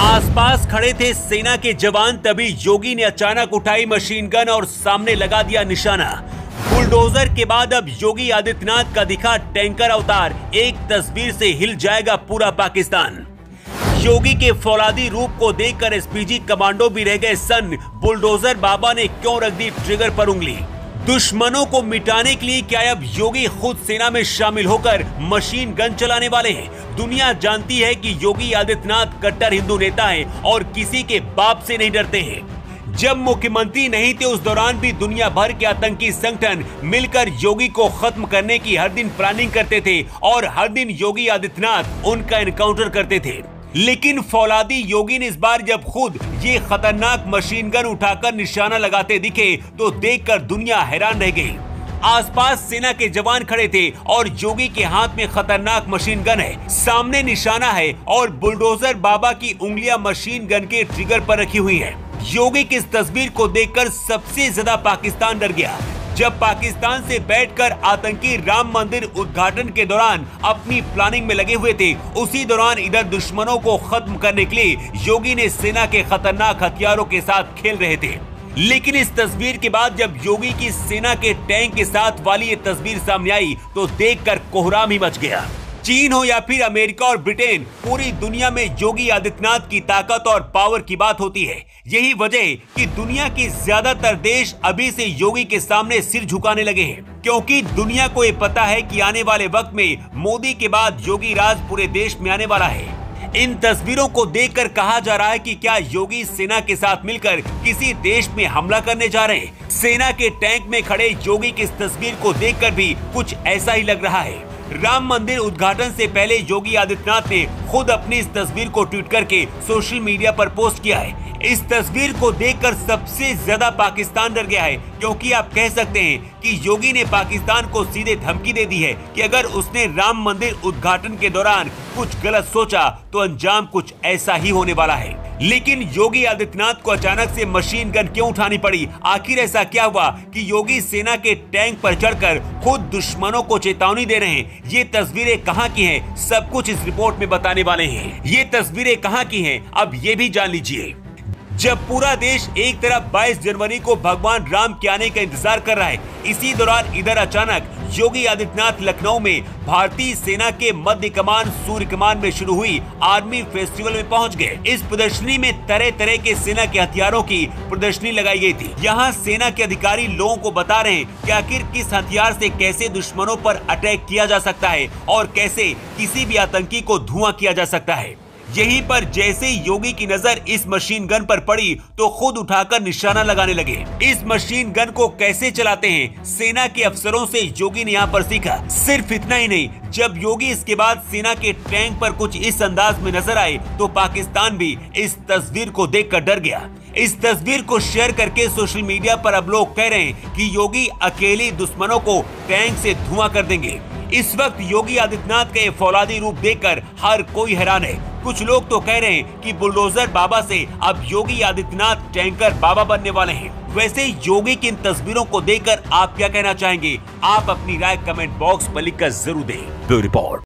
आसपास खड़े थे सेना के जवान, तभी योगी ने अचानक उठाई मशीन गन और सामने लगा दिया निशाना। बुलडोजर के बाद अब योगी आदित्यनाथ का दिखा टैंकर अवतार। एक तस्वीर से हिल जाएगा पूरा पाकिस्तान। योगी के फौलादी रूप को देखकर एसपीजी कमांडो भी रह गए सन्न। बुलडोजर बाबा ने क्यों रख दी ट्रिगर पर उंगली? दुश्मनों को मिटाने के लिए क्या अब योगी खुद सेना में शामिल होकर मशीन गन चलाने वाले हैं? दुनिया जानती है कि योगी आदित्यनाथ कट्टर हिंदू नेता हैं और किसी के बाप से नहीं डरते हैं। जब मुख्यमंत्री नहीं थे उस दौरान भी दुनिया भर के आतंकी संगठन मिलकर योगी को खत्म करने की हर दिन प्लानिंग करते थे और हर दिन योगी आदित्यनाथ उनका एनकाउंटर करते थे। लेकिन फौलादी योगी ने इस बार जब खुद ये खतरनाक मशीन गन उठाकर निशाना लगाते दिखे तो देखकर दुनिया हैरान रह गई। आसपास सेना के जवान खड़े थे और योगी के हाथ में खतरनाक मशीन गन है, सामने निशाना है और बुलडोजर बाबा की उंगलियां मशीन गन के ट्रिगर पर रखी हुई हैं। योगी की इस तस्वीर को देखकर सबसे ज्यादा पाकिस्तान डर गया। जब पाकिस्तान से बैठकर आतंकी राम मंदिर उद्घाटन के दौरान अपनी प्लानिंग में लगे हुए थे, उसी दौरान इधर दुश्मनों को खत्म करने के लिए योगी ने सेना के खतरनाक हथियारों के साथ खेल रहे थे। लेकिन इस तस्वीर के बाद जब योगी की सेना के टैंक के साथ वाली ये तस्वीर सामने आई तो देखकर कोहराम ही मच गया। चीन हो या फिर अमेरिका और ब्रिटेन, पूरी दुनिया में योगी आदित्यनाथ की ताकत और पावर की बात होती है। यही वजह कि दुनिया के ज्यादातर देश अभी से योगी के सामने सिर झुकाने लगे हैं, क्योंकि दुनिया को ये पता है कि आने वाले वक्त में मोदी के बाद योगी राज पूरे देश में आने वाला है। इन तस्वीरों को देखकर कहा जा रहा है कि क्या योगी सेना के साथ मिलकर किसी देश में हमला करने जा रहे हैं? सेना के टैंक में खड़े योगी की इस तस्वीर को देखकर भी कुछ ऐसा ही लग रहा है। राम मंदिर उद्घाटन से पहले योगी आदित्यनाथ ने खुद अपनी इस तस्वीर को ट्वीट करके सोशल मीडिया पर पोस्ट किया है। इस तस्वीर को देखकर सबसे ज्यादा पाकिस्तान डर गया है, क्योंकि आप कह सकते हैं कि योगी ने पाकिस्तान को सीधे धमकी दे दी है कि अगर उसने राम मंदिर उद्घाटन के दौरान कुछ गलत सोचा तो अंजाम कुछ ऐसा ही होने वाला है। लेकिन योगी आदित्यनाथ को अचानक से मशीन गन क्यों उठानी पड़ी? आखिर ऐसा क्या हुआ कि योगी सेना के टैंक पर चढ़कर खुद दुश्मनों को चेतावनी दे रहे हैं? ये तस्वीरें कहां की हैं? सब कुछ इस रिपोर्ट में बताने वाले हैं। ये तस्वीरें कहां की हैं? अब ये भी जान लीजिए। जब पूरा देश एक तरफ 22 जनवरी को भगवान राम के आने का इंतजार कर रहा है, इसी दौरान इधर अचानक योगी आदित्यनाथ लखनऊ में भारतीय सेना के मध्य कमान सूर्य कमान में शुरू हुई आर्मी फेस्टिवल में पहुंच गए। इस प्रदर्शनी में तरह तरह के सेना के हथियारों की प्रदर्शनी लगाई गई थी। यहाँ सेना के अधिकारी लोगों को बता रहे हैं कि आखिर किस हथियार से कैसे दुश्मनों पर अटैक किया जा सकता है और कैसे किसी भी आतंकी को धुआं किया जा सकता है। यहीं पर जैसे ही योगी की नजर इस मशीन गन पर पड़ी तो खुद उठाकर निशाना लगाने लगे। इस मशीन गन को कैसे चलाते हैं सेना के अफसरों से योगी ने यहाँ पर सीखा। सिर्फ इतना ही नहीं, जब योगी इसके बाद सेना के टैंक पर कुछ इस अंदाज में नजर आए तो पाकिस्तान भी इस तस्वीर को देखकर डर गया। इस तस्वीर को शेयर करके सोशल मीडिया पर अब लोग कह रहे हैं कि योगी अकेले दुश्मनों को टैंक से धुआं कर देंगे। इस वक्त योगी आदित्यनाथ का ये फौलादी रूप देखकर हर कोई हैरान है। कुछ लोग तो कह रहे हैं कि बुलडोजर बाबा से अब योगी आदित्यनाथ टैंकर बाबा बनने वाले हैं। वैसे योगी की इन तस्वीरों को देखकर आप क्या कहना चाहेंगे? आप अपनी राय कमेंट बॉक्स में लिखकर जरूर दें। Bureau report.